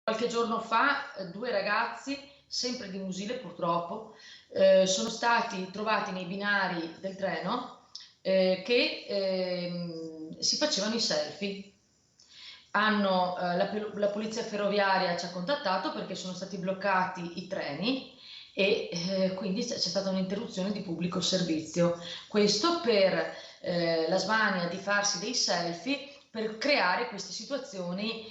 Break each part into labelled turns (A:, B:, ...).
A: Qualche giorno fa due ragazzi, sempre di Musile purtroppo, sono stati trovati nei binari del treno che si facevano i selfie. La polizia ferroviaria ci ha contattato perché sono stati bloccati i treni e quindi c'è stata un'interruzione di pubblico servizio. Questo per la smania di farsi dei selfie per creare queste situazioni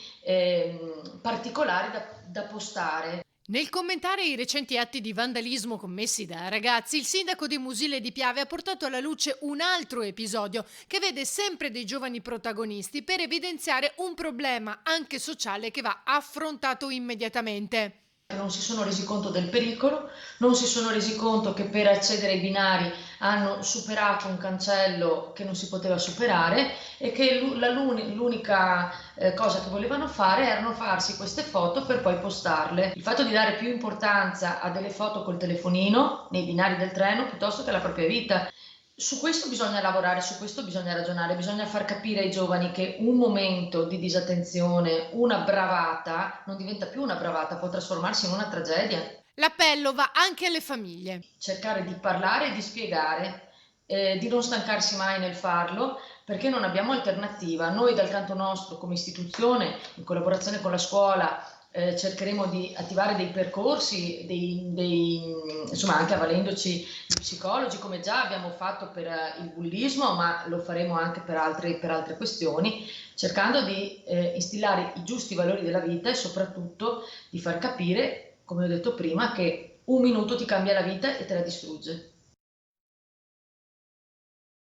A: particolari da postare.
B: Nel commentare i recenti atti di vandalismo commessi da ragazzi, il sindaco di Musile di Piave ha portato alla luce un altro episodio che vede sempre dei giovani protagonisti per evidenziare un problema anche sociale che va affrontato immediatamente.
A: Non si sono resi conto del pericolo, non si sono resi conto che per accedere ai binari hanno superato un cancello che non si poteva superare e che l'unica cosa che volevano fare erano farsi queste foto per poi postarle. Il fatto di dare più importanza a delle foto col telefonino nei binari del treno piuttosto che alla propria vita. Su questo bisogna lavorare, su questo bisogna ragionare, bisogna far capire ai giovani che un momento di disattenzione, una bravata, non diventa più una bravata, può trasformarsi in una tragedia.
B: L'appello va anche alle famiglie.
A: Cercare di parlare e di spiegare, di non stancarsi mai nel farlo, perché non abbiamo alternativa. Noi dal canto nostro, come istituzione, in collaborazione con la scuola, cercheremo di attivare dei percorsi, insomma anche avvalendoci di psicologi, come già abbiamo fatto per il bullismo, ma lo faremo anche per altre questioni, cercando di instillare i giusti valori della vita e soprattutto di far capire, come ho detto prima, che un minuto ti cambia la vita e te la distrugge.